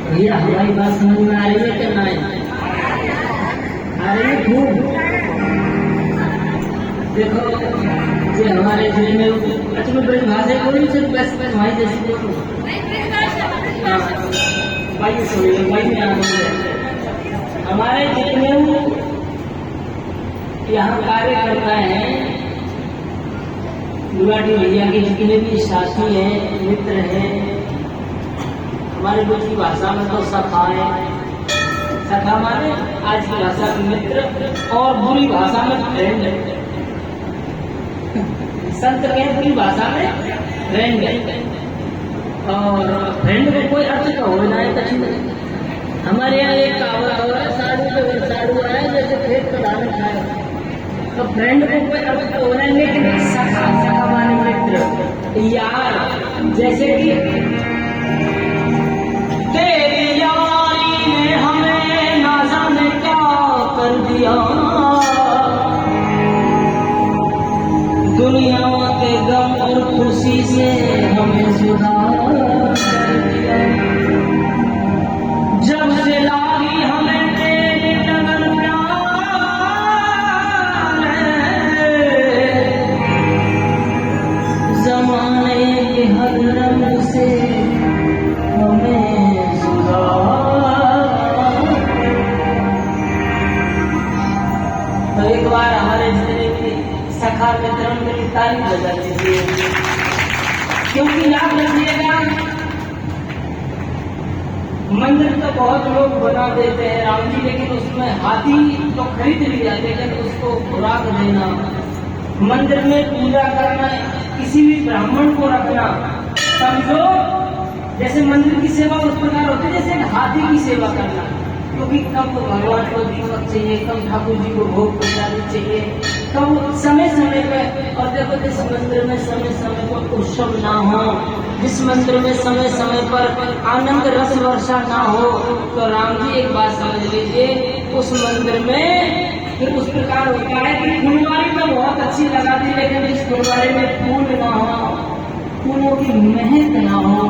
भैया हमारी बात समझ में आ रही है कि नहीं? आ रही है खूब। देखो ये हमारे जिले में अच्छी बड़ी भाषा कोई सिर्फ बस भाई जैसी देखो भाई सुनिए भाई में हमारे जितने यहाँ कार्य करता है गुवाहाटी भैया के जितने भी साथी हैं मित्र हैं हमारे लोग की भाषा में तो सखा है। सखा माने आज की भाषा में मित्र और बुरी भाषा में फ्रेंड है। संत के बुरी भाषा में फ्रेंड है और फ्रेंड को कोई अर्थ का होना है कछु नहीं। हमारे यहाँ एक कहावत है साधु के साधु आए जैसे खेत का दाना खाए। तो फ्रेंड को कोई अर्थ का होना है लेकिन सखा सखा माने मित्र यार जैसे कि तेरी यारी ने हमें ना जाने क्या कर दिया दुनिया के गम और खुशी से हमें सुधार दिया। जब से लागी हमें तेरी लगन प्यार जमाने के हर रंग से हमें सुधार। तो एक बार हमारे जितने भी सखा मित्रों की तारीफ बजा दीजिए क्योंकि याद रखिएगा मंदिर तो बहुत लोग बना देते हैं राम जी लेकिन उसमें हाथी तो खरीद लिया लेकिन उसको खुराक देना मंदिर में पूजा करना किसी भी ब्राह्मण को रखना समझो जैसे मंदिर की सेवा उस प्रकार होती है जैसे हाथी की सेवा करना क्योंकि कब भगवान को दीपक चाहिए कब ठाकुर जी को भोग प्रसाद चाहिए कब समय समय पर। और देखो जिस मंदिर में समय समय पर उत्सव ना हो जिस मंदिर में समय समय पर आनंद रस वर्षा ना हो तो राम जी एक बात समझ लीजिए उस मंदिर में फिर उस प्रकार होता है कि फुलवारी तो बहुत अच्छी लगा दी लेकिन इस फुलवारी में फूल ना हो फूलों की महक ना हो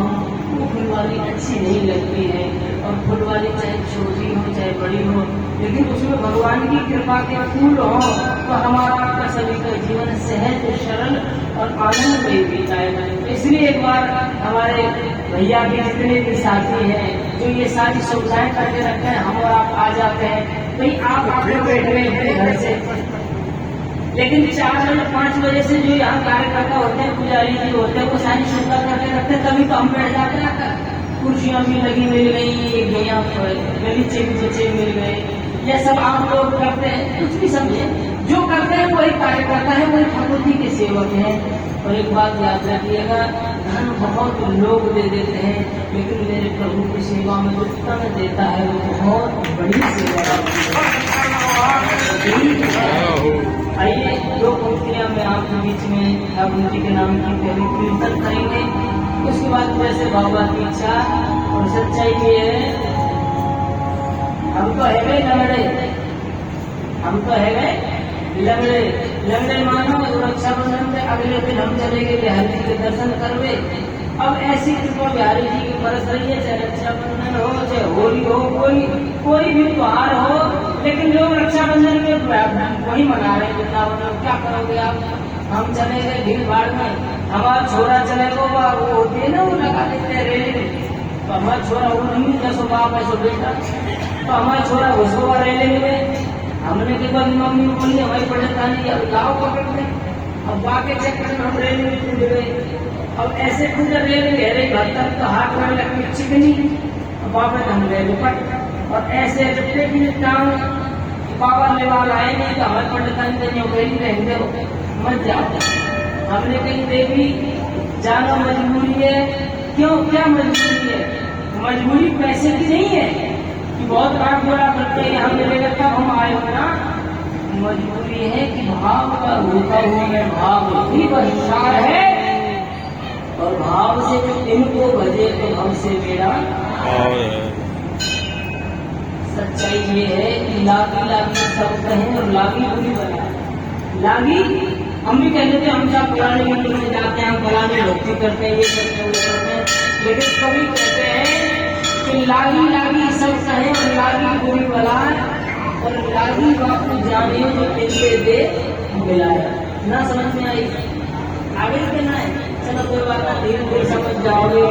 वो फुलवारी अच्छी नहीं लगती है। और फुलवारी चाहे छोटी हो चाहे बड़ी हो लेकिन उसमें भगवान की कृपा के फूल हो तो हमारा आपका सभी का जीवन सहज सरल और आनंद में बीता है। इसलिए एक बार हमारे भैया के जितने भी साथी हैं जो ये सारी सुविधाएं करके रखते हैं हम और आप आ जाते हैं भाई आप अपने बैठ रहे अपने घर से लेकिन 4 बजे 5 बजे से जो यहाँ कार्यकर्ता होते हैं पुजारी जी होते हैं वो सारी सुविधा करके रखते हैं तभी तो हम बैठ जाते हैं। कुर्सियाँ भी लगी मिल गई गलीचे भी बच्चे मिल गए ये सब आप लोग करते हैं कुछ भी समझे जो करते हैं वही कार्यकर्ता है वही ठाकुर जी के सेवक हैं। और एक बात याद रखिएगा धन बहुत लोग दे देते हैं लेकिन मेरे प्रभु की सेवा में जो तन देता है वो बहुत बड़ी सेवा है। आइए 2 पंक्तियां में आपके बीच में ठाकुर जी के नाम की पहले कीर्तन करेंगे उसके बाद वैसे बाबा की इच्छा और सच्चाई ये है हम तो है गए लंगड़े हम तो है गए लंगड़े लंगड़े मानो रक्षाबंधन में अगले दिन हम चलेंगे बिहारी जी के दर्शन करवे। अब ऐसी कृपा बिहारी जी की बरस रही है चाहे रक्षाबंधन हो चाहे होली हो कोई भी त्योहार हो लेकिन लोग रक्षाबंधन में वही मना रहे हैं वृंदावन। क्या करोगे आप हम चले गए भीड़ भाड़ में हमारा छोरा चलेगा वो होती है ना वो लगा देते हैं रेले तो हमारा छोरा वो नहीं जैसो बाप ऐसो बेटा तो हमारा छोरा घुसोगा रेले में हमने के बाद मम्मी को बोली हमारी परेशानी अब लाओ पकड़ते अब बाके चेक करके हम रेले में कूद गए। अब ऐसे कूद रेले गहरे घर तो हाथ में लग चिकनी वापस हम गए दुपट और ऐसे जब भी टांग पावर लेवाल आए नहीं तो हमारे पंडितान कहीं रहेंगे मत जाओ। हमने कहीं देवी जाना मजबूरी है क्यों क्या मजबूरी है मजबूरी पैसे की नहीं है कि बहुत रात बड़ा करते हैं यहाँ मिलेगा तब हम आए हो ना मजबूरी है कि भाव का होता हुआ मैं भाव ही बहिष्कार है और भाव से जो इनको भजे तो हमसे मेरा सच्चाई ये है कि लागी लागी सब कहें और लागी पूरी बना लागी हम भी कहते थे हम सब पुराने मंदिर में जाते हैं हम पुराने भक्ति करते हैं ये करते हैं वो करते हैं लेकिन कभी कहते हैं कि लागी लागी सब कहे और लागी कोई बलाय और लागी बापू जाने जो मिलते दे मिलाया। ना समझ में आई? आगे के ना है, चलो कोई बात ना, धीरे धीरे समझ जाओगे।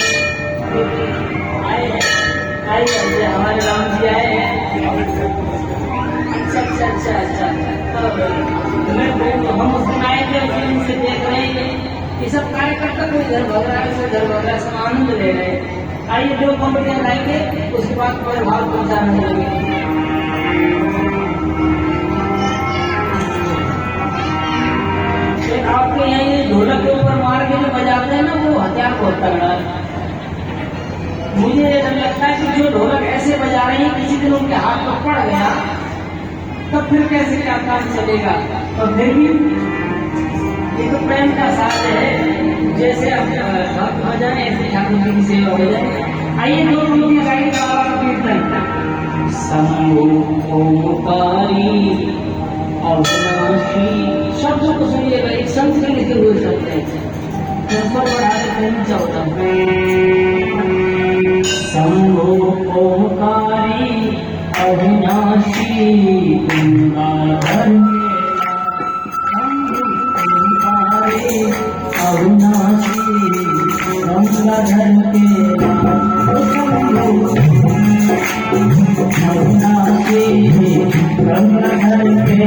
आए हैं हमारे राम जी आए हैं। अच्छा हम उस दिन आए थे, फिल्म से देख रहे हैं ये सब कार्यकर्ता कोई घर भग रहा है, घर भग रहा है, सब आनंद ले रहे हैं। आइए दो कॉमेडियन लाएंगे, उसके बाद कोई भाव पहुंचाने लगे। आपके यहाँ ये ढोलक के ऊपर मार के जो बजाते हैं ना, वो हथियार बहुत तगड़ा है। मुझे लगता है कि जो ढोलक ऐसे बजा रहे हैं, किसी दिन उनके हाथ में पड़ गया तब फिर कैसे क्या काम चलेगा। और फिर भी ये तो प्रेम का साथ है, जैसे भक्त हो जाए ऐसे ठाकुर जी की सेवा हो जाए। आइए दो लोग गाएंगे बाबा कीर्तन। शंभो ओंकारी अविनाशी, शब्दों को सुनिएगा, एक संत के लिखे हुए शब्द है, शंभो ओंकारी अविनाशी गंगाधर अविनाशी गंगाधर के अविनाशी गंगाधर के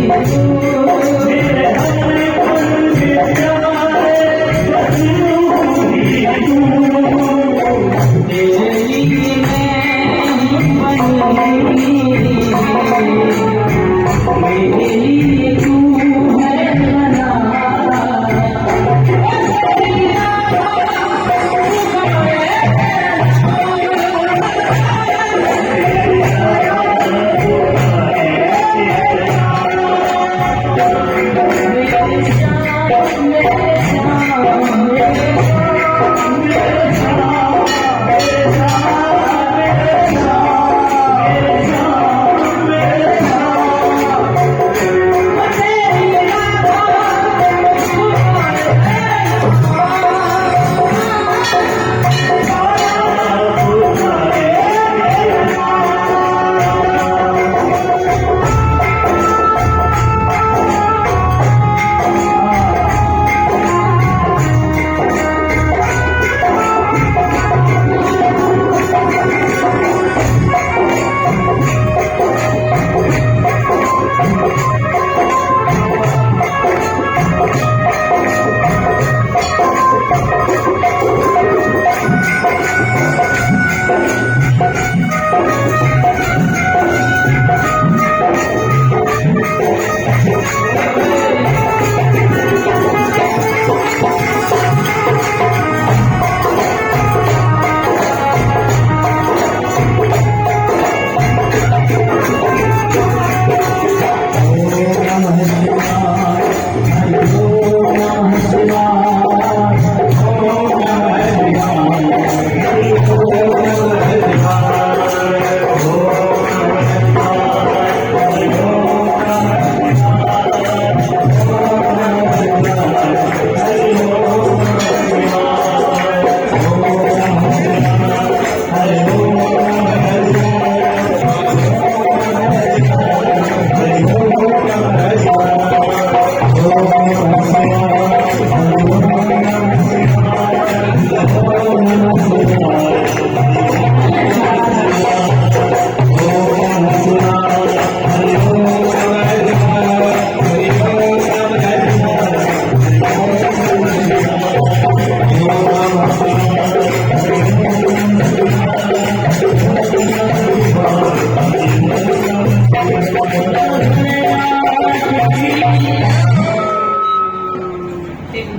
Thank you.